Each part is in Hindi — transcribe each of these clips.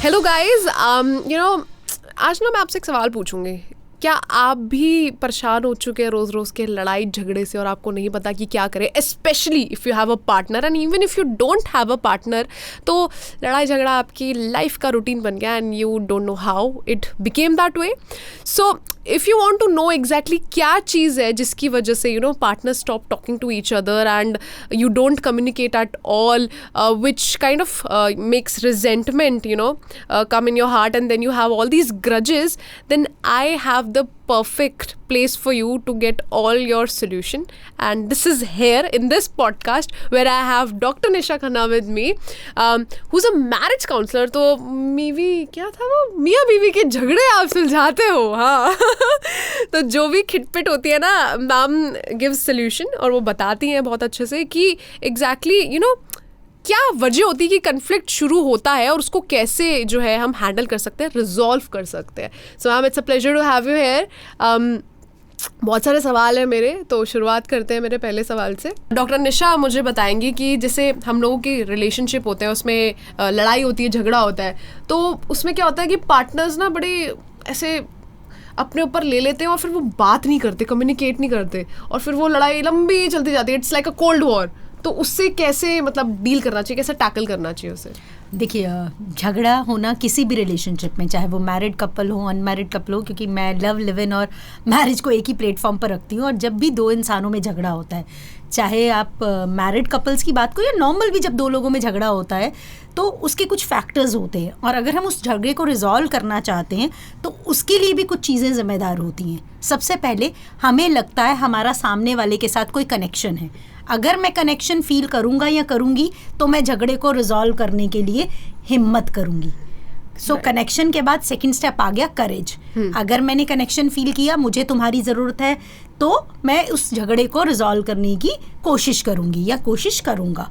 हेलो गाइज, आज ना मैं आपसे एक सवाल पूछूंगी. क्या आप भी परेशान हो चुके हैं रोज़ रोज़ के लड़ाई झगड़े से और आपको नहीं पता कि क्या करें, specially if you have a partner and even if you don't have a partner. तो लड़ाई झगड़ा आपकी लाइफ का रूटीन बन गया and you don't know how it became that way. So if you want to know exactly क्या चीज़ है जिसकी वजह से partner stop talking to each other and you don't communicate at all, which kind of makes resentment come in your heart, and then you have all these grudges, then I have the perfect place for you to get all your solution, and this is here in this podcast where I have Dr. Nisha Khanna with me, who's a marriage counselor. तो क्या था वो, मियाँ बीवी के झगड़े आप सुलझाते हो. हाँ. तो जो भी खिटपिट होती है ना, मैम गिव्स सॉल्यूशन और वो बताती हैं बहुत अच्छे से कि एग्जैक्टली क्या वजह होती है कि कन्फ्लिक्ट शुरू होता है और उसको कैसे जो है हम हैंडल कर सकते हैं, रिजॉल्व कर सकते हैं. So ma'am, it's a pleasure to have you here. बहुत सारे सवाल हैं मेरे, तो शुरुआत करते हैं मेरे पहले सवाल से. डॉक्टर निशा मुझे बताएंगी कि जैसे हम लोगों की रिलेशनशिप होते हैं, उसमें लड़ाई होती है, झगड़ा होता है, तो उसमें क्या होता है कि पार्टनर्स ना बड़े ऐसे अपने ऊपर ले लेते हैं और फिर वो बात नहीं करते, कम्युनिकेट नहीं करते, और फिर वो लड़ाई लंबी चलती जाती है. It's like a cold war. तो उससे कैसे डील करना चाहिए, कैसे टैकल करना चाहिए उसे? देखिए, झगड़ा होना किसी भी रिलेशनशिप में, चाहे वो मैरिड कपल हो, अनमैरिड कपल हो, क्योंकि मैं लव, लिव इन और मैरिज को एक ही प्लेटफॉर्म पर रखती हूँ. और जब भी दो इंसानों में झगड़ा होता है, चाहे आप मैरिड कपल्स की बात करो या नॉर्मल भी, जब दो लोगों में झगड़ा होता है तो उसके कुछ फैक्टर्स होते हैं, और अगर हम उस झगड़े को रिजॉल्व करना चाहते हैं तो उसके लिए भी कुछ चीज़ें जिम्मेदार होती हैं. सबसे पहले हमें लगता है हमारा सामने वाले के साथ कोई कनेक्शन है. अगर मैं कनेक्शन फील करूँगा या करूँगी तो मैं झगड़े को रिजॉल्व करने के लिए हिम्मत करूँगी. सो कनेक्शन के बाद सेकंड स्टेप आ गया करेज. अगर मैंने कनेक्शन फील किया, मुझे तुम्हारी ज़रूरत है, तो मैं उस झगड़े को रिजॉल्व करने की कोशिश करूँगी या कोशिश करूँगा.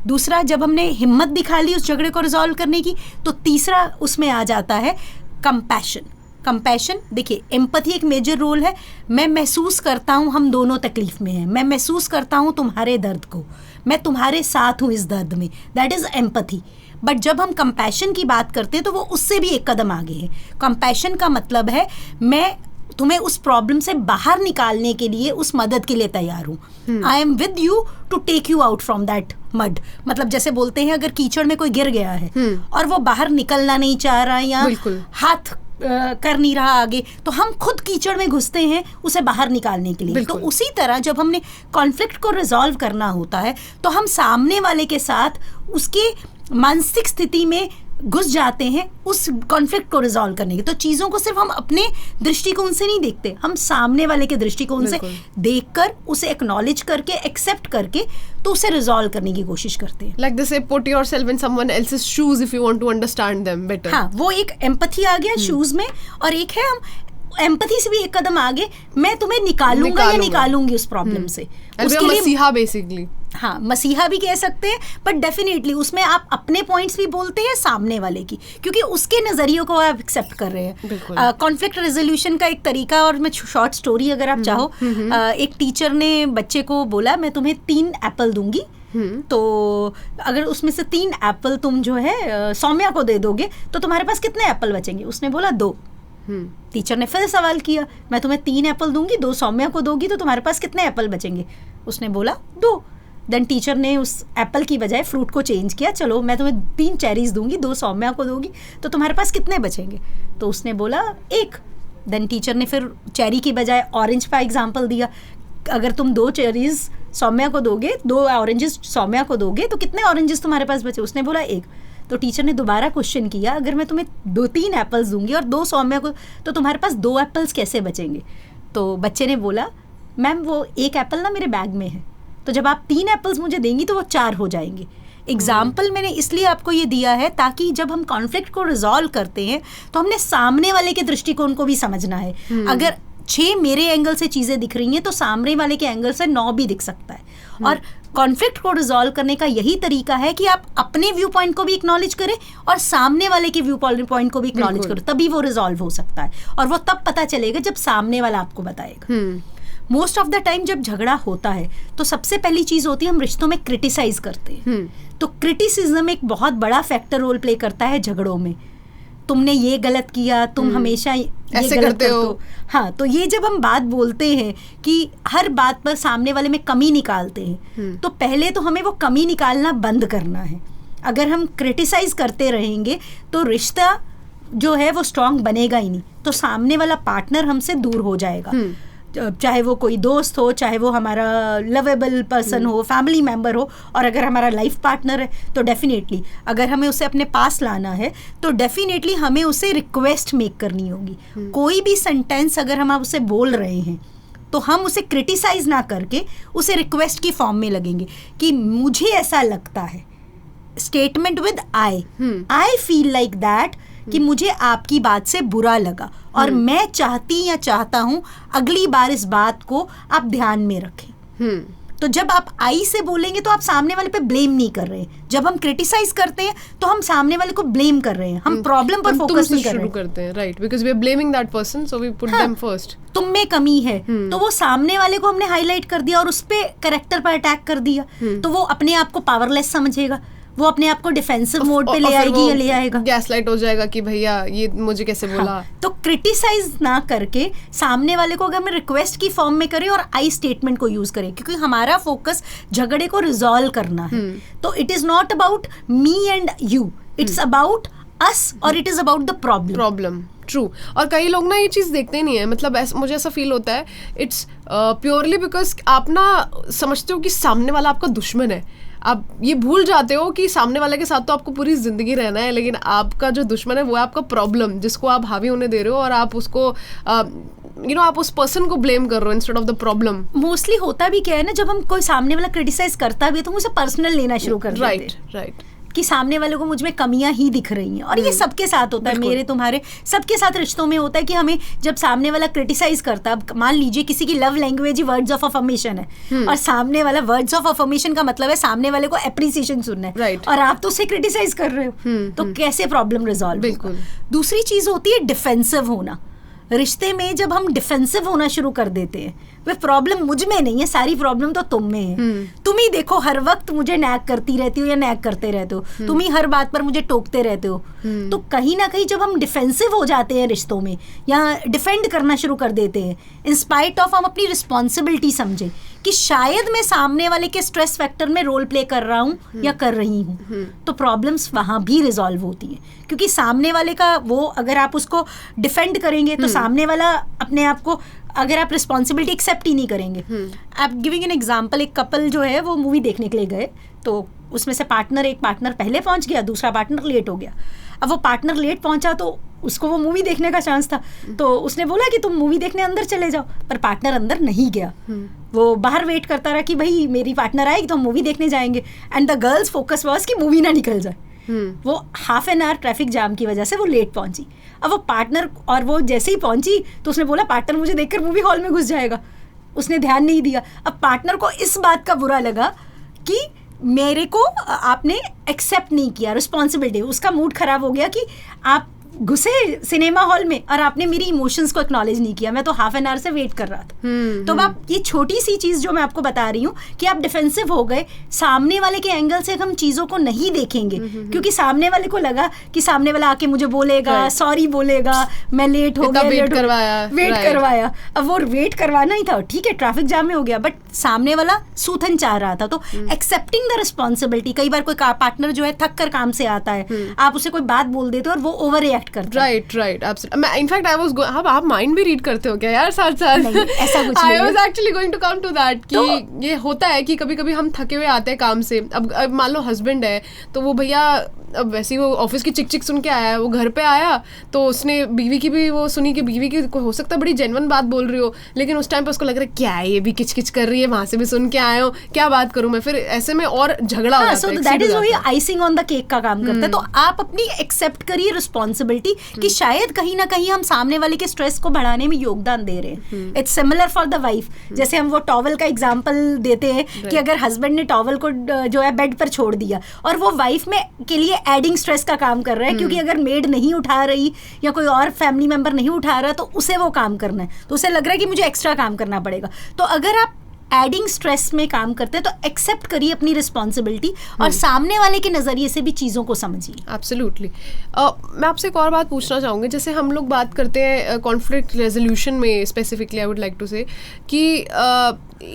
दूसरा, जब हमने हिम्मत दिखा ली उस झगड़े को रिजॉल्व करने की, तो तीसरा उसमें आ जाता है कंपैशन. कंपैशन, देखिए, एम्पैथी एक मेजर रोल है. मैं महसूस करता हूँ हम दोनों तकलीफ में हैं, मैं महसूस करता हूँ तुम्हारे दर्द को, मैं तुम्हारे साथ हूँ इस दर्द में. That is empathy. बट जब हम कंपैशन की बात करते हैं तो वो उससे भी एक कदम आगे है. कंपैशन का मतलब है मैं तुम्हें उस प्रॉब्लम से बाहर निकालने के लिए, उस मदद के लिए तैयार हूँ. I am with you to take you out from that mud. मतलब जैसे बोलते हैं, अगर कीचड़ में कोई गिर गया है और वो बाहर निकलना नहीं चाह रहा या हाथ कर नहीं रहा आगे, तो हम खुद कीचड़ में घुसते हैं उसे बाहर निकालने के लिए. तो उसी तरह जब हमने कॉन्फ्लिक्ट को रिजॉल्व करना होता है तो हम सामने वाले के साथ उसके मानसिक स्थिति में घुस जाते हैं उस कॉन्फ्लिक्ट को रिजॉल्व करने की. तो चीज़ों को सिर्फ हम अपने दृष्टिकोण से नहीं देखते, हम सामने वाले के दृष्टिकोण से देखकर, उसे एक्नॉलेज करके, एक्सेप्ट करके, तो उसे रिजॉल्व करने की कोशिश करते हैं. Like this, put yourself in someone else's shoes if you want to understand them better. हाँ, वो एक एम्पैथी आ गया शूज में. और एक है हम एम्पैथी से भी एक कदम आगे, मैं तुम्हें निकालूंगा या निकालूंगी उस प्रॉब्लम से. उसके लिए मसीहा बेसिकली. हाँ, मसीहा भी कह सकते हैं, बट डेफिनेटली उसमें आप अपने पॉइंट्स भी बोलते हैं, सामने वाले की, क्योंकि उसके नज़रियों को आप एक्सेप्ट कर रहे हैं. कॉन्फ्लिक्ट रेजोल्यूशन का एक तरीका, और मैं शॉर्ट स्टोरी अगर आप चाहो, एक टीचर ने बच्चे को बोला, मैं तुम्हें 3 एप्पल दूंगी, तो अगर उसमें से 3 एप्पल तुम जो है सौम्या को दे दोगे तो तुम्हारे पास कितने एप्पल बचेंगे? उसने बोला 2. टीचर ने फिर सवाल किया, मैं तुम्हें 3 एप्पल दूंगी, 2 सौम्या को दोगी, तो तुम्हारे पास कितने एप्पल बचेंगे? उसने बोला 2. देन टीचर ने उस एप्पल की बजाय फ्रूट को चेंज किया, चलो मैं तुम्हें 3 चेरीज दूंगी, 2 सौम्या को दोगी, तो तुम्हारे पास कितने बचेंगे? तो उसने बोला 1. देन टीचर ने फिर चेरी की बजाय ऑरेंज का एग्जाम्पल दिया, अगर तुम 2 चेरीज सौम्या को दोगे, 2 ऑरेंजेस सौम्या को दोगे, तो कितने ऑरेंजेस तुम्हारे पास बचे? उसने बोला 1. तो टीचर ने दोबारा क्वेश्चन किया, अगर मैं तुम्हें 2-3 एप्पल्स दूंगी और 2 सौम्या को, तो तुम्हारे पास 2 एप्पल्स कैसे बचेंगे? तो बच्चे ने बोला, मैम वो 1 एप्पल ना मेरे बैग में है, तो जब आप 3 एप्पल्स मुझे देंगी तो वो 4 हो जाएंगे. एग्जाम्पल मैंने इसलिए आपको ये दिया है ताकि जब हम कॉन्फ्लिक्ट को रिजॉल्व करते हैं तो हमने सामने वाले के दृष्टिकोण को भी समझना है. अगर 6 मेरे एंगल से चीज़ें दिख रही हैं तो सामने वाले के एंगल से 9 भी दिख सकता है. और कॉन्फ्लिक्ट को रिजॉल्व करने का यही तरीका है कि आप अपने व्यू पॉइंट को भी एक्नॉलेज करें और सामने वाले के व्यू पॉइंट को भी एक्नॉलेज करें, तभी वो रिजॉल्व हो सकता है. और वो तब पता चलेगा जब सामने वाला आपको बताएगा. मोस्ट ऑफ द टाइम जब झगड़ा होता है तो सबसे पहली चीज़ होती है हम रिश्तों में क्रिटिसाइज करते हैं. तो क्रिटिसिज्म एक बहुत बड़ा फैक्टर रोल प्ले करता है झगड़ों में. तुमने ये गलत किया, तुम हमेशा ये ऐसे गलत करते हो। हाँ, तो ये जब हम बात बोलते हैं कि हर बात पर सामने वाले में कमी निकालते हैं, तो पहले तो हमें वो कमी निकालना बंद करना है। अगर हम क्रिटिसाइज करते रहेंगे तो रिश्ता जो है वो स्ट्रांग बनेगा ही नहीं, तो सामने वाला पार्टनर हमसे दूर हो जाएगा। चाहे वो कोई दोस्त हो, चाहे वो हमारा लवेबल पर्सन हो, फैमिली मेम्बर हो, और अगर हमारा लाइफ पार्टनर है तो डेफिनेटली अगर हमें उसे अपने पास लाना है तो डेफिनेटली हमें उसे रिक्वेस्ट मेक करनी होगी। कोई भी सेंटेंस अगर हम उसे बोल रहे हैं तो हम उसे क्रिटिसाइज ना करके उसे रिक्वेस्ट की फॉर्म में लगेंगे कि मुझे ऐसा लगता है, statement with I feel like that, कि मुझे आपकी बात से बुरा लगा और मैं चाहती या चाहता हूं अगली बार इस बात को आप ध्यान में रखें। तो जब आप आई से बोलेंगे तो आप सामने वाले पे ब्लेम नहीं कर रहे हैं। जब हम क्रिटिसाइज करते हैं तो हम सामने वाले को ब्लेम कर रहे हैं, हम प्रॉब्लम पर फोकस नहीं कर रहे हैं। करते हैं, right, because we are blaming that person, so we put them first. तुम में कमी है, तो वो सामने वाले को हमने हाईलाइट कर दिया और उस पे कैरेक्टर पर अटैक कर दिया, तो वो अपने आप को पावरलेस समझेगा, वो अपने आप को डिफेंसिव मोड पे ले आएगी या ले आएगा, गैसलाइट हो जाएगा कि भैया ये मुझे कैसे बोला। तो क्रिटिसाइज ना करके सामने वाले को अगर हम रिक्वेस्ट की फॉर्म में करें और आई स्टेटमेंट को यूज करें, क्योंकि हमारा फोकस झगड़े को रिजॉल्व करना है। तो it is not about me and you, it's about us और it is about the problem. True. और कई लोग ना ये चीज़ देखते नहीं है, मतलब मुझे ऐसा फील होता है इट्स प्योरली बिकॉज आप ना समझते हो कि सामने वाला आपका दुश्मन है। आप ये भूल जाते हो कि सामने वाले के साथ तो आपको पूरी जिंदगी रहना है, लेकिन आपका जो दुश्मन है वो है आपका प्रॉब्लम, जिसको आप हावी होने दे रहे हो और आप उसको आप उस पर्सन को ब्लेम कर रहे हो instead of the problem. Mostly होता भी क्या है ना, जब हम कोई सामने वाला क्रिटिसाइज करता भी है तो हम उसे पर्सनल लेना शुरू कर देते हैं। राइट, कि सामने वाले को मुझ में कमियां ही दिख रही हैं, और ये सबके साथ होता है, मेरे तुम्हारे सबके साथ रिश्तों में होता है कि हमें जब सामने वाला क्रिटिसाइज करता है, अब मान लीजिए किसी की love language he words of affirmation है और सामने वाला वर्ड्स ऑफ अफर्मेशन का मतलब है सामने वाले को एप्रिसिएशन सुनना है, right. और आप तो उसे क्रिटिसाइज कर रहे हो, तो कैसे प्रॉब्लम रिजॉल्व? बिल्कुल। दूसरी चीज होती है डिफेंसिव होना। रिश्ते में जब हम डिफेंसिव होना शुरू कर देते हैं, वे प्रॉब्लम मुझ में नहीं है, सारी प्रॉब्लम तो तुम में है। तुम ही देखो हर वक्त मुझे नैग करती रहती हो या नैग करते रहते हो, तुम ही हर बात पर मुझे टोकते रहते हो। तो कहीं ना कहीं जब हम डिफेंसिव हो जाते हैं रिश्तों में या डिफेंड करना शुरू कर देते हैं, इन स्पाइट ऑफ हम अपनी रिस्पॉन्सिबिलिटी समझे कि शायद मैं सामने वाले के स्ट्रेस फैक्टर में रोल प्ले कर रहा हूँ या कर रही हूँ, तो प्रॉब्लम्स वहाँ भी रिजॉल्व होती हैं। क्योंकि सामने वाले का वो, अगर आप उसको डिफेंड करेंगे तो सामने वाला अपने आप को, अगर आप रिस्पॉन्सिबिलिटी एक्सेप्ट ही नहीं करेंगे। आप गिविंग एन एग्जाम्पल, एक कपल जो है वो मूवी देखने के लिए गए, तो उसमें से एक पार्टनर पहले पहुंच गया, दूसरा पार्टनर लेट हो गया। अब वो पार्टनर लेट पहुंचा तो उसको वो मूवी देखने का चांस था, तो उसने बोला कि तुम मूवी देखने अंदर चले जाओ, पर पार्टनर अंदर नहीं गया। वो बाहर वेट करता रहा कि भाई मेरी पार्टनर आएगी तो हम मूवी देखने जाएंगे, and the girls focus was कि मूवी ना निकल जाए। वो half an hour traffic jam की वजह से वो लेट पहुंची। अब वो पार्टनर, और वो जैसे ही पहुंची तो उसने बोला पार्टनर मुझे देखकर मूवी हॉल में घुस जाएगा, उसने ध्यान नहीं दिया। अब पार्टनर को इस बात का बुरा लगा कि मेरे को आपने एक्सेप्ट नहीं किया रिस्पॉन्सिबिलिटी, उसका मूड खराब हो गया कि आप घुसे सिनेमा हॉल में और आपने मेरी इमोशंस को एक्नॉलेज नहीं किया, मैं तो हाफ एन आवर से वेट कर रहा था। तो आप ये छोटी सी चीज जो मैं आपको बता रही हूँ कि आप डिफेंसिव हो गए, सामने वाले के एंगल से हम चीजों को नहीं देखेंगे, क्योंकि सामने वाले को लगा कि सामने वाला आके मुझे बोलेगा, सॉरी बोलेगा, मैं लेट हो गया, वेट करवाया। अब वो वेट करवाना ही था, ठीक है ट्रैफिक जाम में हो गया, बट सामने वाला सूथन चाह रहा था। तो एक्सेप्टिंग द रिस्पॉन्सिबिलिटी, कई बार कोई पार्टनर जो है थक कर काम से आता है, आप उसे कोई बात बोल देते हो और वो ओवर रिएक्ट करता है। Right absolutely. In fact I was आप माइंड भी रीड करते हो क्या यार साथ साथ? नहीं, ऐसा कुछ नहीं। I was actually going to come to that कि ये होता है कि कभी कभी हम थके हुए आते हैं काम से। अब मान लो हस्बैंड है तो वो भैया, अब वैसे ही वो ऑफिस की चिक चिक सुन के आया है, वो घर पे आया तो उसने बीवी की भी वो सुनी कि बीवी की हो सकता है बड़ी जेन्युइन बात बोल रही हो, लेकिन उस टाइम पे उसको लग रहा है क्या है ये भी किच किच कर रही है, वहां से भी सुन के आया हूँ, क्या बात करूं मैं, फिर ऐसे में और झगड़ा हो जाता है। सो दैट इज वही आइसिंग ऑन द केक का काम करता है। तो आप अपनी एक्सेप्ट करिए रिस्पॉन्सिबिलिटी कि शायद कहीं ना कहीं हम सामने वाले के स्ट्रेस को बढ़ाने में योगदान दे रहे हैं। It's similar for the wife, जैसे हम वो टॉवल का एग्जांपल देते हैं कि अगर हस्बैंड ने टॉवल को जो है बेड पर छोड़ दिया और वो वाइफ में के लिए एडिंग स्ट्रेस का काम कर रहा है, क्योंकि अगर मेड नहीं उठा रही या कोई और फैमिली मेंबर नहीं उठा रहा तो उसे वो काम करना है, तो उसे लग रहा है कि मुझे एक्स्ट्रा काम करना पड़ेगा। तो अगर आप एडिंग स्ट्रेस में काम करते हैं, तो एक्सेप्ट करिए अपनी रिस्पॉन्सिबिलिटी और सामने वाले के नज़रिए से भी चीज़ों को समझिए. एब्सोल्युटली. मैं आपसे एक और बात पूछना चाहूँगी. जैसे हम लोग बात करते हैं कॉन्फ्लिक्ट रेजोल्यूशन में specifically, I would like to say कि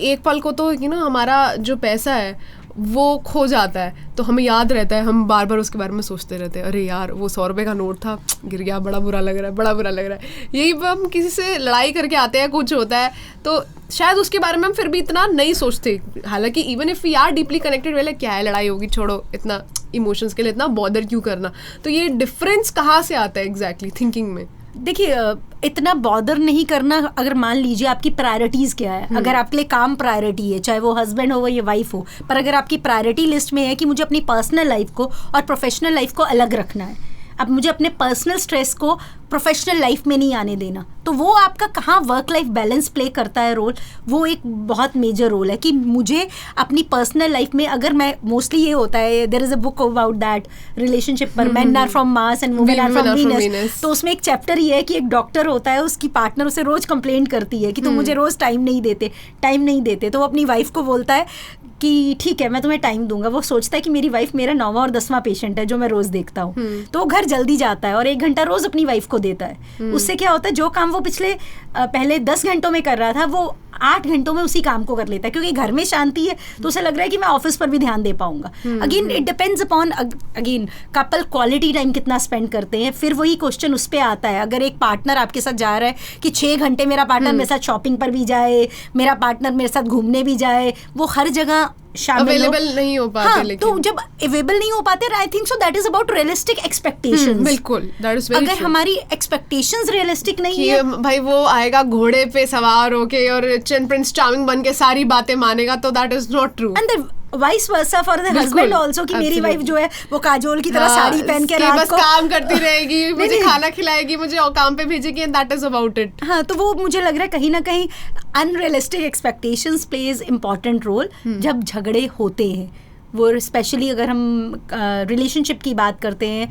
एक पल को तो हमारा जो पैसा है वो खो जाता है, तो हमें याद रहता है, हम बार बार उसके बारे में सोचते रहते हैं, अरे यार वो 100 रुपये का नोट था, गिर गया, बड़ा बुरा लग रहा है, बड़ा बुरा लग रहा है. यही हम किसी से लड़ाई करके आते हैं, कुछ होता है तो शायद उसके बारे में हम फिर भी इतना नहीं सोचते. हालांकि even if we are deeply connected, well क्या है, लड़ाई होगी, छोड़ो, इतना इमोशंस के लिए इतना बॉदर क्यों करना. तो ये डिफरेंस कहाँ से आता है एग्जैक्टली थिंकिंग में? देखिए, इतना बॉदर नहीं करना, अगर मान लीजिए आपकी प्रायोरिटीज़ क्या है. अगर आपके लिए काम प्रायोरिटी है, चाहे वो हस्बैंड हो या वाइफ हो, पर अगर आपकी प्रायोरिटी लिस्ट में है कि मुझे अपनी पर्सनल लाइफ को और प्रोफेशनल लाइफ को अलग रखना है, अब मुझे अपने पर्सनल स्ट्रेस को प्रोफेशनल लाइफ में नहीं आने देना, तो वो आपका कहाँ वर्क लाइफ बैलेंस प्ले करता है रोल. वो एक बहुत मेजर रोल है कि मुझे अपनी पर्सनल लाइफ में, अगर मैं मोस्टली ये होता है, there is a book about that relationship पर, men are from Mars and women are from Venus. तो उसमें एक चैप्टर ये है कि एक डॉक्टर होता है, उसकी पार्टनर उसे रोज कंप्लेंट करती है कि तुम मुझे रोज टाइम नहीं देते. तो वो अपनी वाइफ को बोलता है कि ठीक है, मैं तुम्हें टाइम दूंगा. वो सोचता है कि मेरी वाइफ मेरा 9वां और 10वां पेशेंट है जो मैं रोज देखता हूँ. तो वो घर जल्दी जाता है और 1 घंटा रोज अपनी वाइफ को देता है. उससे क्या होता है, जो काम वो पिछले पहले 10 घंटों में कर रहा था, वो 8 घंटों में उसी काम को कर लेता है, क्योंकि घर में शांति है, तो उसे लग रहा है कि मैं ऑफिस पर भी ध्यान दे पाऊंगा. Again it depends upon, again couple quality time कितना स्पेंड करते हैं. फिर वही क्वेश्चन उस पर आता है, अगर एक पार्टनर आपके साथ जा रहा है कि 6 घंटे मेरा पार्टनर मेरे साथ शॉपिंग पर भी जाए, मेरा पार्टनर मेरे साथ घूमने भी जाए, वो हर जगह अवेलेबल नहीं हो पाते. हाँ, तो जब अवेलेबल नहीं हो पाते, आई think so that is about realistic expectations. बिल्कुल, दैट इज वेरी अगर हमारी एक्सपेक्टेशंस रियलिस्टिक नहीं है, भाई वो आएगा घोड़े पे सवार होके और प्रिंस चार्मिंग बन के सारी बातें मानेगा, तो that is not true. And vice versa for the husband also, कि मेरी वाइफ जो है वो काजोल की तरह साड़ी पहन के रात बस को काम करती रहेगी, मुझे खाना खिलाएगी, मुझे और काम पे भेजेगी, and that is about it. हाँ, तो वो मुझे लग रहा है कहीं ना कहीं unrealistic expectations plays important role जब झगड़े होते हैं. वो स्पेशली अगर हम रिलेशनशिप की बात करते हैं,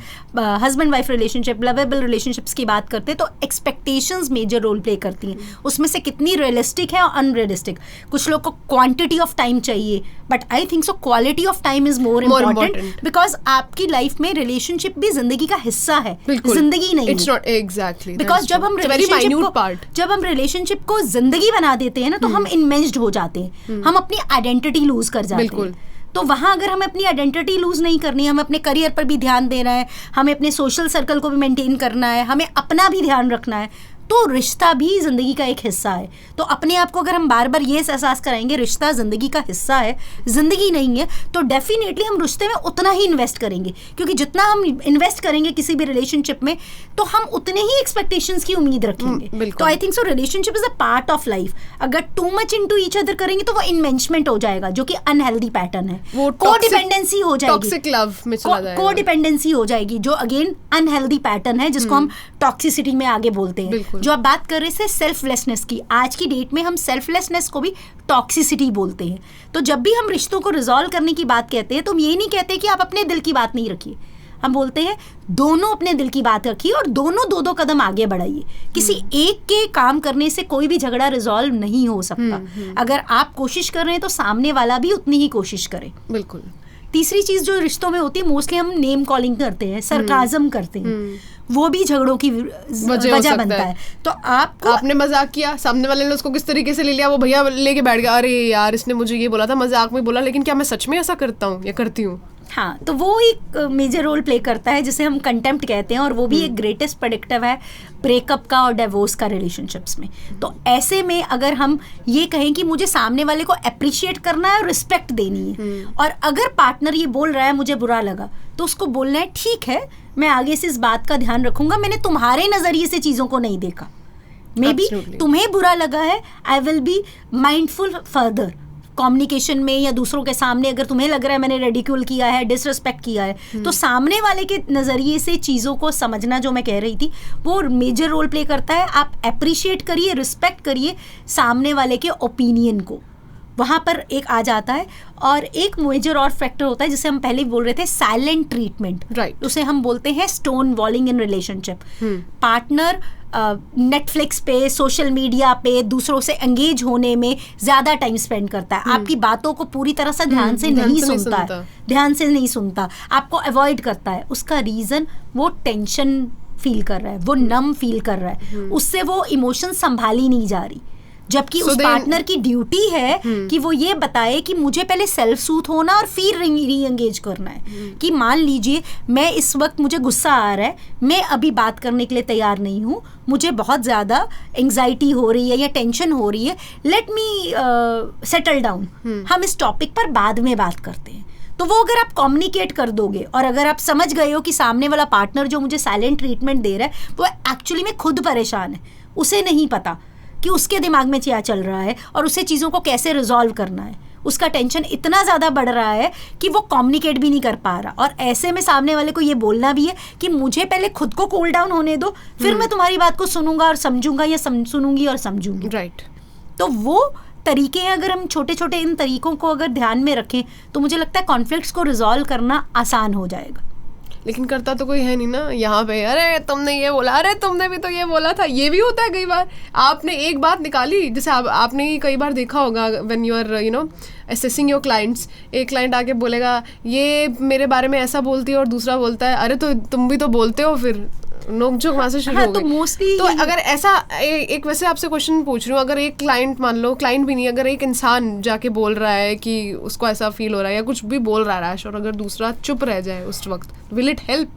husband wife relationship, lovable relationships की बात करते हैं, तो एक्सपेक्टेशंस मेजर रोल प्ले करती हैं. उसमें से कितनी रियलिस्टिक है और अनरियलिस्टिक. कुछ लोग को क्वांटिटी ऑफ टाइम चाहिए, but I think so quality of time is more important, because आपकी लाइफ में रिलेशनशिप भी जिंदगी का हिस्सा है, जिंदगी नहीं है. एग्जैक्टली, बिकॉज जब हम रिलेशनशिप को जिंदगी बना देते हैं ना, तो हम इन्वेस्ड हो जाते हैं, हम अपनी आइडेंटिटी लूज कर जाते हैं. तो वहाँ अगर हमें अपनी आइडेंटिटी लूज नहीं करनी है, हमें अपने करियर पर भी ध्यान देना है, हमें अपने सोशल सर्कल को भी मेंटेन करना है, हमें अपना भी ध्यान रखना है, तो रिश्ता भी ज़िंदगी का एक हिस्सा है. तो अपने आप को अगर हम बार बार ये एहसास कराएंगे रिश्ता ज़िंदगी का हिस्सा है, ज़िंदगी नहीं है, तो डेफिनेटली हम रिश्ते में उतना ही इन्वेस्ट करेंगे, क्योंकि जितना हम इन्वेस्ट करेंगे किसी भी रिलेशनशिप में, तो हम उतने ही एक्सपेक्टेशंस की उम्मीद रखेंगे. तो I think so relationship is a part of life. अगर too much into each other करेंगे तो वो इन्वेस्टमेंट हो जाएगा, जो कि अनहेल्दी पैटर्न है. वो कोडिपेंडेंसी हो जाएगी, टॉक्सिक लव में चला जाएगा, कोडिपेंडेंसी हो जाएगी, जो अगेन अनहेल्दी पैटर्न है, जिसको हम टॉक्सिसिटी में आगे बोलते हैं. जो आप बात कर रहे थे सेल्फलेसनेस की, आज की डेट में हम सेल्फलेसनेस को भी टॉक्सिसिटी बोलते हैं. तो जब भी हम रिश्तों को रिजॉल्व करने की बात कहते हैं, तो हम ये नहीं कहते कि आप अपने दिल की बात नहीं रखिए, हम बोलते हैं दोनों अपने दिल की बात रखिए और दोनों 2-2 कदम आगे बढ़ाइए. किसी एक के काम करने से कोई भी झगड़ा रिजॉल्व नहीं हो सकता. अगर आप कोशिश कर रहे हैं तो सामने वाला भी उतनी ही कोशिश करे. बिल्कुल. तीसरी चीज जो रिश्तों में होती है, मोस्टली हम नेम कॉलिंग करते हैं, सरकाजम करते हैं, वो भी झगड़ों की वजह बनता है. तो आपने मजाक किया, सामने वाले ने उसको किस तरीके से ले लिया, वो भैया लेके बैठ गया, अरे यार इसने मुझे ये बोला था, मजाक में बोला, लेकिन क्या मैं सच में ऐसा करता हूँ या करती हूँ. हाँ, तो वो एक मेजर रोल प्ले करता है, जिसे हम कंटेम्प्ट कहते हैं, और वो भी एक ग्रेटेस्ट प्रेडिक्टिव है ब्रेकअप का और डिवोर्स का रिलेशनशिप्स में. तो ऐसे में अगर हम ये कहें कि मुझे सामने वाले को अप्रिशिएट करना है और रिस्पेक्ट देनी है, और अगर पार्टनर ये बोल रहा है मुझे बुरा लगा, तो उसको बोलना है ठीक है, मैं आगे से इस बात का ध्यान रखूंगा, मैंने तुम्हारे नजरिए से चीजों को नहीं देखा, मे बी तुम्हें बुरा लगा है, I will be mindful further communication में या दूसरों के सामने. अगर तुम्हें लग रहा है मैंने रेडिक्यूल किया है, डिसरिस्पेक्ट किया है, तो सामने वाले के नज़रिए से चीज़ों को समझना, जो मैं कह रही थी, वो मेजर रोल प्ले करता है. आप अप्रिशिएट करिए, रिस्पेक्ट करिए सामने वाले के ओपिनियन को, वहाँ पर एक आ जाता है. और एक मेजर और फैक्टर होता है जिसे हम पहले बोल रहे थे, साइलेंट ट्रीटमेंट. राइट. उसे हम बोलते हैं stone वॉलिंग in relationship. Partner Netflix पे, सोशल मीडिया पे दूसरों से एंगेज होने में ज़्यादा टाइम स्पेंड करता है, आपकी बातों को पूरी तरह से ध्यान से नहीं सुनता, आपको अवॉइड करता है, उसका रीज़न वो टेंशन फील कर रहा है, वो नम फील कर रहा है, उससे वो इमोशन संभाली नहीं जा रही। जबकि उस पार्टनर की ड्यूटी है कि वो ये बताए कि मुझे पहले सेल्फ सूथ होना और फिर री एंगेज करना है। कि मान लीजिए मैं इस वक्त, मुझे गुस्सा आ रहा है, मैं अभी बात करने के लिए तैयार नहीं हूँ, मुझे बहुत ज़्यादा एंग्जाइटी हो रही है या टेंशन हो रही है, लेट मी सेटल डाउन, हम इस टॉपिक पर बाद में बात करते हैं। तो वो अगर आप कम्युनिकेट कर दोगे और अगर आप समझ गए हो कि सामने वाला पार्टनर जो मुझे साइलेंट ट्रीटमेंट दे रहा है वो एक्चुअली में खुद परेशान है, उसे नहीं पता कि उसके दिमाग में क्या चल रहा है और उसे चीज़ों को कैसे रिजॉल्व करना है, उसका टेंशन इतना ज़्यादा बढ़ रहा है कि वो कम्युनिकेट भी नहीं कर पा रहा। और ऐसे में सामने वाले को ये बोलना भी है कि मुझे पहले खुद को कूल डाउन होने दो, फिर मैं तुम्हारी बात को सुनूंगा और समझूंगा या सुनूंगी और समझूंगी। राइट। तो वो तरीके हैं, अगर हम छोटे छोटे इन तरीकों को अगर ध्यान में रखें तो मुझे लगता है कॉन्फ्लिक्ट्स को रिजॉल्व करना आसान हो जाएगा। लेकिन करता तो कोई है नहीं ना यहाँ पे, अरे तुमने ये बोला, अरे तुमने भी तो ये बोला था। ये भी होता है कई बार, आपने एक बात निकाली, जैसे आपने कई बार देखा होगा when you are assessing your clients, एक क्लाइंट आके बोलेगा ये मेरे बारे में ऐसा बोलती है और दूसरा बोलता है अरे तो तुम भी तो बोलते हो, फिर नोकझोंक वहाँ से शुरू हो गई। तो मोस्टली तो अगर ऐसा एक वैसे आपसे क्वेश्चन पूछ रही हूँ, अगर एक क्लाइंट, मान लो क्लाइंट भी नहीं, अगर एक इंसान जाके बोल रहा है कि उसको ऐसा फील हो रहा है या कुछ भी बोल रहा है रैश, और अगर दूसरा चुप रह जाए उस वक्त, विल इट हेल्प?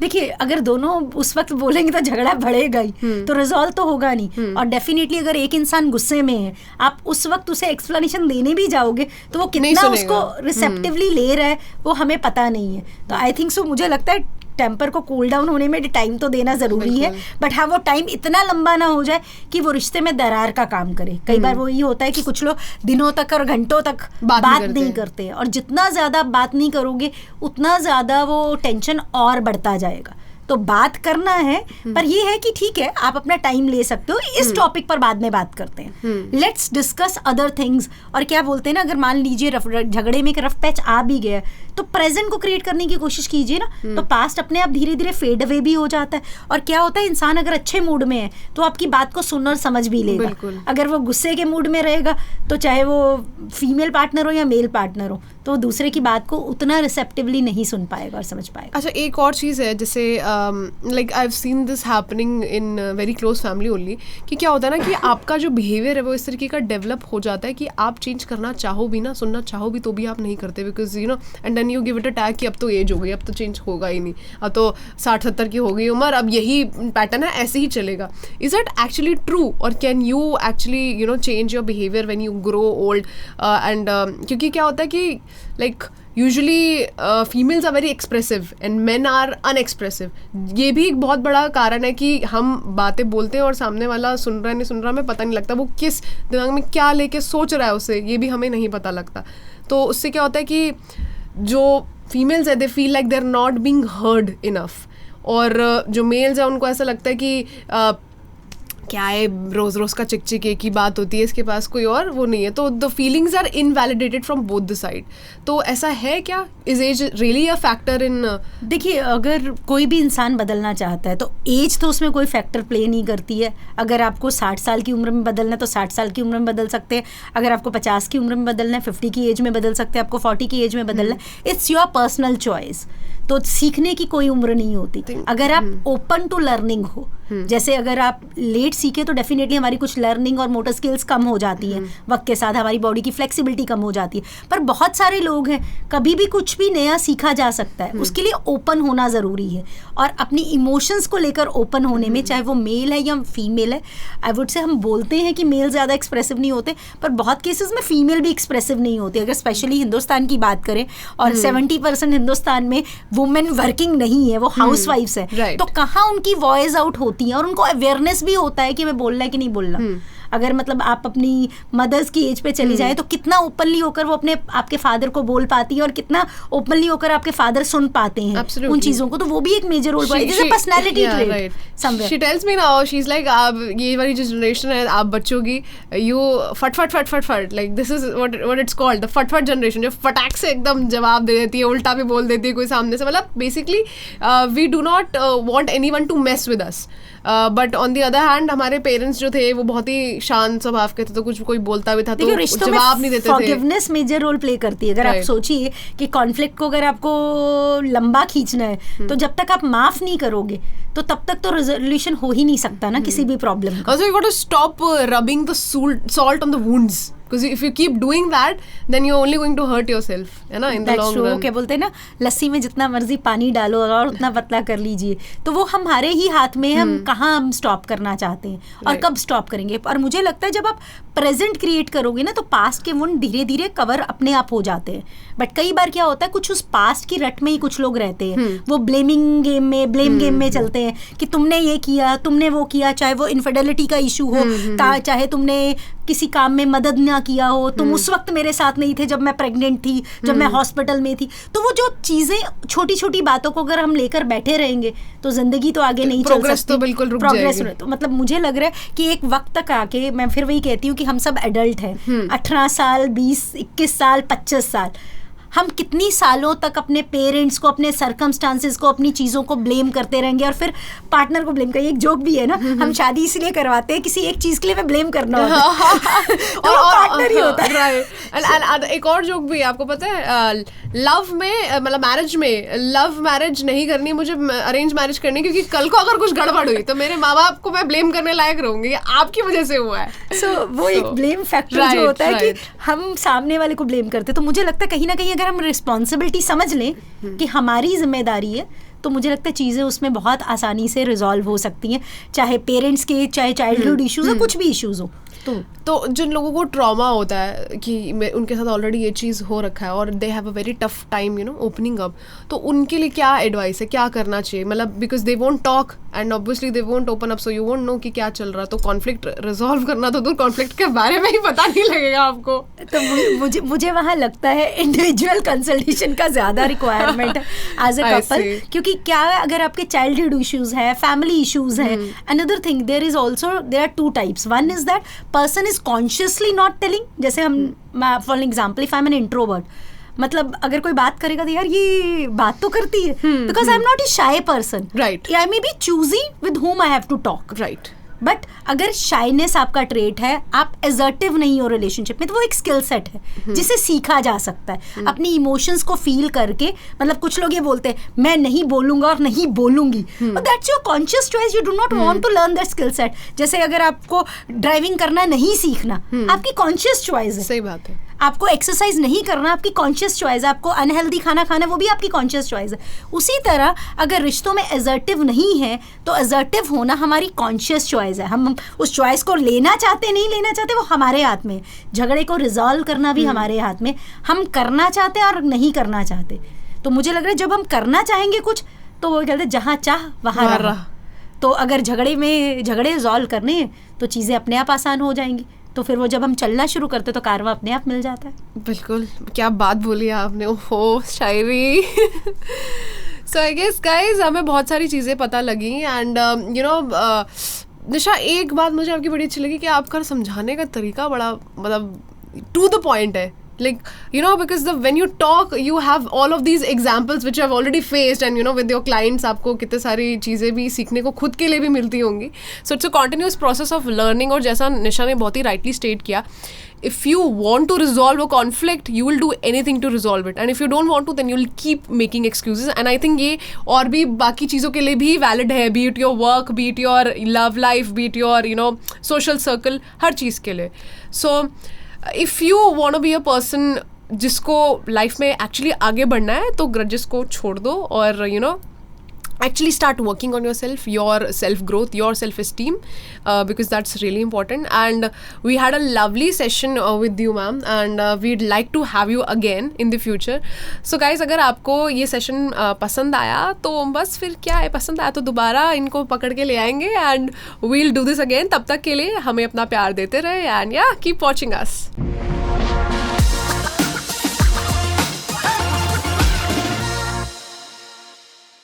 देखिए, अगर दोनों उस वक्त बोलेंगे तो झगड़ा बढ़ेगा ही, तो रिजॉल्व तो होगा नहीं। और डेफिनेटली अगर एक इंसान गुस्से में है, आप उस वक्त उसे एक्सप्लेनेशन देने भी जाओगे तो वो कितना उसको रिसेप्टिवली ले रहा है वो हमें पता नहीं है। तो आई थिंक सो, मुझे लगता है टेम्पर को कूल डाउन होने में टाइम तो देना जरूरी है, बट हाँ वो टाइम इतना लंबा ना हो जाए कि वो रिश्ते में दरार का काम करे। कई बार वो ये होता है कि कुछ लोग दिनों तक और घंटों तक बात नहीं करते हैं, और जितना ज़्यादा बात नहीं करोगे उतना ज़्यादा वो टेंशन और बढ़ता जाएगा। तो बात करना है, पर ये है कि ठीक है आप अपना टाइम ले सकते हो, इस टॉपिक पर बाद में बात करते हैं, लेट्स डिस्कस अदर थिंग्स। और क्या बोलते हैं ना, अगर मान लीजिए झगड़े में एक रफ पैच आ भी गया तो प्रेजेंट को क्रिएट करने की कोशिश कीजिए ना, तो पास्ट अपने आप धीरे धीरे फेड अवे भी हो जाता है। और क्या होता है, इंसान अगर अच्छे मूड में है तो आपकी बात को सुन और समझ भी लेगा। अगर वो गुस्से के मूड में रहेगा तो चाहे वो फीमेल पार्टनर हो या मेल पार्टनर हो, तो दूसरे की बात को उतना रिसेप्टिवली नहीं सुन पाएगा और समझ पाएगा। अच्छा, एक और चीज़ है, जैसे like I have seen this happening in very close family only, कि क्या होता है ना कि आपका जो बिहेवियर है वो इस तरीके का डेवलप हो जाता है कि आप चेंज करना चाहो भी ना, सुनना चाहो भी, तो भी आप नहीं करते, because and then you give it a tag कि अब तो एज हो गई, अब तो चेंज होगा ही नहीं, अब तो 60-70 की हो गई उम्र, अब यही पैटर्न है, ऐसे ही चलेगा। इज इट एक्चुअली ट्रू, और can you actually change your behaviour when you grow old? And क्योंकि क्या होता है कि like usually females are very expressive and men are unexpressive. ये भी एक बहुत बड़ा कारण है कि हम बातें बोलते हैं और सामने वाला सुन रहा है नहीं सुन रहा हमें पता नहीं लगता, वो किस दिमाग में क्या लेके सोच रहा है उसे, ये भी हमें नहीं पता लगता। तो उससे क्या होता है कि जो फीमेल्स है they feel like they are not being heard enough, और जो मेल्स है उनको ऐसा लगता है कि क्या है, रोज रोज का चिक एक ही बात होती है, इसके पास कोई और वो नहीं है, तो the feelings are invalidated from both the side. तो ऐसा है क्या, is age really a factor in? देखिए, अगर कोई भी इंसान बदलना चाहता है तो एज तो उसमें कोई फैक्टर प्ले नहीं करती है। अगर आपको 60 साल की उम्र में बदलना है तो 60 साल की उम्र में बदल सकते हैं, अगर आपको 50 की उम्र में बदलना है, 50 की एज में बदल सकते हैं, आपको 40 की एज में बदलना है, इट्स योर पर्सनल चॉइस। तो सीखने की कोई उम्र नहीं होती अगर आप ओपन टू लर्निंग हो। जैसे अगर आप लेट सीखे तो डेफिनेटली हमारी कुछ लर्निंग और मोटर स्किल्स कम हो जाती हैं, वक्त के साथ हमारी बॉडी की फ्लेक्सिबिलिटी कम हो जाती है, पर बहुत सारे लोग हैं कभी भी कुछ भी नया सीखा जा सकता है, उसके लिए ओपन होना ज़रूरी है। और अपनी इमोशंस को लेकर ओपन होने में, चाहे वो मेल है या फीमेल है, आई वुड से हम बोलते हैं कि मेल ज़्यादा एक्सप्रेसिव नहीं होते, पर बहुत केसेस में फीमेल भी एक्सप्रेसिव नहीं होती। अगर स्पेशली हिंदुस्तान की बात करें और 70% हिंदुस्तान में वुमेन वर्किंग नहीं है, वो हाउस वाइफ्स है, तो कहाँ उनकी वॉइस आउट होती है और उनको अवेयरनेस भी होता है कि मैं बोलना है कि नहीं बोलना। अगर मतलब आप अपनी मदर्स की एज पे चली जाए तो कितना ओपनली होकर वो अपने आपके फादर को बोल पाती है और कितना ओपनली होकर आपके फादर सुन पाते हैं उन चीजों को, तो वो भी एक मेजर रोल प्ले करती है, personality trait somewhere. She tells me now, she is like, आप ये वाली जो जनरेशन है आप बच्चों की, यू फट फट फट फट फट, like this is what it's called the फट फट जनरेशन, जो फटाक से एकदम जवाब दे देती है, उल्टा भी बोल देती है कोई सामने से, मतलब basically we do not want anyone to mess with us. But on the other hand हमारे पेरेंट्स जो थे वो बहुत ही शांत स्वभाव के थे, तो कुछ कोई बोलता भी था तो जवाब नहीं देते थे. फॉरगिवनेस मेजर रोल प्ले करती है. अगर आप सोचिए कि कॉन्फ्लिक्ट को अगर आपको लंबा खींचना है तो जब तक आप माफ नहीं करोगे तो तब तक तो रेजोल्यूशन हो ही नहीं सकता ना किसी भी प्रॉब्लम का. Also you got to stop rubbing the salt on the wounds. Because if you keep doing that, then you're only going to hurt yourself, है ना, in the long run. क्या बोलते हैं ना, लस्सी में जितना मर्जी पानी डालो और उतना पतला कर लीजिए, तो वो हमारे ही हाथ में, हम कहाँ हम स्टॉप करना चाहते हैं और कब स्टॉप करेंगे. और मुझे लगता है जब आप प्रेजेंट क्रिएट करोगे ना तो पास्ट के वुंड धीरे धीरे कवर अपने आप हो जाते हैं. बट कई बार क्या होता है, कुछ उस पास्ट की रट में ही कुछ लोग रहते हैं, वो ब्लेम गेम में चलते हैं कि तुमने ये किया, तुमने वो किया, चाहे वो इनफिडेलिटी का इशू हो, चाहे तुमने किसी काम में मदद ना किया हो, तुम उस वक्त मेरे साथ नहीं थे जब मैं प्रेग्नेंट थी, जब मैं हॉस्पिटल में थी. तो वो जो चीजें, छोटी छोटी बातों को अगर हम लेकर बैठे रहेंगे तो जिंदगी तो आगे नहीं चल सकती. तो बिल्कुल रुक जाएगी. तो मतलब मुझे लग रहा है कि एक वक्त तक आके, मैं फिर वही कहती हूँ कि हम सब एडल्ट हैं, 18 साल 20 21 साल 25 साल, हम कितनी सालों तक अपने पेरेंट्स को, अपने सर्कमस्टांसेस को, अपनी चीज़ों को ब्लेम करते रहेंगे और फिर पार्टनर को ब्लेम करेंगे. एक जोक भी है ना, हम शादी इसलिए करवाते हैं किसी एक चीज़ के लिए हमें ब्लेम करना होता है तो पार्टनर ही होता है. राइट. एक और जोक भी है, आपको पता है, लव में, मतलब मैरिज में, लव मैरिज नहीं करनी, मुझे अरेंज मैरिज करनी, क्योंकि कल को अगर कुछ गड़बड़ हुई तो मेरे माँ बाप को मैं ब्लेम करने लायक रहूंगी, आपकी वजह से हुआ है. वो एक ब्लेम फैक्टर जो होता है कि हम सामने वाले को ब्लेम करते. तो मुझे लगता है कहीं ना कहीं हम रिस्पॉन्सिबिलिटी समझ लें कि हमारी जिम्मेदारी है, तो मुझे लगता है चीज़ें उसमें बहुत आसानी से रिजॉल्व हो सकती हैं, चाहे पेरेंट्स के, चाहे चाइल्डहुड इश्यूज हो, कुछ भी इश्यूज हो. तो जिन लोगों को ट्रॉमा होता है कि उनके साथ ऑलरेडी ये चीज़ हो रखा है और they have a very tough time opening up, तो उनके लिए क्या एडवाइस है, क्या करना चाहिए? मतलब because they won't talk and obviously they won't open up, so you won't know कि क्या चल रहा है. तो कॉन्फ्लिक्ट रिजॉल्व करना तो दूर, कॉन्फ्लिक्ट के बारे में ही पता नहीं लगेगा आपको. तो मुझे वहाँ लगता है इंडिविजुअल कंसल्टेशन का ज़्यादा रिक्वायरमेंट है एज अ कपल, क्योंकि क्या है, अगर आपके चाइल्डहुड इश्यूज है, फैमिली इश्यूज है, another thing, there are 2 types. One is that person is consciously not telling. जैसे हम, for example, if I am an introvert, मतलब अगर कोई बात करेगा तो यार ये बात तो करती है, because I am not a shy person. Right. I may be choosy with whom I have to talk. Right. But अगर शाइनेस आपका ट्रेट है, आप एजर्टिव नहीं हो रिलेशनशिप में, तो वो एक स्किल सेट है जिसे सीखा जा सकता है. अपनी इमोशंस को फील करके, मतलब कुछ लोग ये बोलते हैं मैं नहीं बोलूंगा और नहीं बोलूंगी, that's your conscious choice. You do not want to learn that skill set. जैसे अगर आपको ड्राइविंग करना नहीं सीखना, आपकी कॉन्शियस चॉइस है. सही बात है. आपको एक्सरसाइज नहीं करना, आपकी कॉन्शियस चॉइस है. आपको अनहेल्दी खाना खाना, वो भी आपकी कॉन्शियस चॉइस है. उसी तरह अगर रिश्तों में एजर्टिव नहीं है तो एजर्टिव होना हमारी कॉन्शियस चॉइस है. हम उस चॉइस को लेना चाहते, नहीं लेना चाहते, वो हमारे हाथ में. झगड़े को रिजॉल्व करना भी हमारे हाथ में. हम करना चाहते और नहीं करना चाहते. तो मुझे लग रहा है जब हम करना चाहेंगे कुछ, तो वो कहते हैं जहाँ चाह वहाँ रहा. तो अगर झगड़े रिजॉल्व करने हैं तो चीज़ें अपने आप आसान हो जाएंगी. तो फिर वो जब हम चलना शुरू करते तो कारवां अपने आप मिल जाता है. बिल्कुल, क्या बात बोली आपने, ओहो शायरी. सो आई गेस गाइज हमें बहुत सारी चीज़ें पता लगी. एंड निशा, एक बात मुझे आपकी बड़ी अच्छी लगी कि आपका समझाने का तरीका बड़ा, मतलब टू द पॉइंट है. Like, because when you talk, you have all of these examples which you have already faced, and with your clients आपको कितने सारी चीज़ें भी सीखने को खुद के लिए भी मिलती होंगी. So it's a continuous process of learning. और जैसा निशा ने बहुत ही rightly state किया, if you want to resolve a conflict, you will do anything to resolve it. And if you don't want to, then you'll keep making excuses. And I think ये और भी बाकी चीज़ों के लिए भी valid है, be it your work, be it your love life, be it your social circle, हर चीज़ के लिए. So if you want to be a person जिसको लाइफ में एक्चुअली आगे बढ़ना है, तो ग्रजेस को छोड़ दो और actually start working on yourself, your self growth, your self esteem, because that's really important. And we had a lovely session with you ma'am, and we'd like to have you again in the future. So guys, अगर आपको ये सेशन पसंद आया तो बस फिर क्या है, पसंद आया तो दोबारा इनको पकड़ के ले आएंगे, and we'll do this again. तब तक के लिए हमें अपना प्यार देते रहे, and yeah, keep watching us.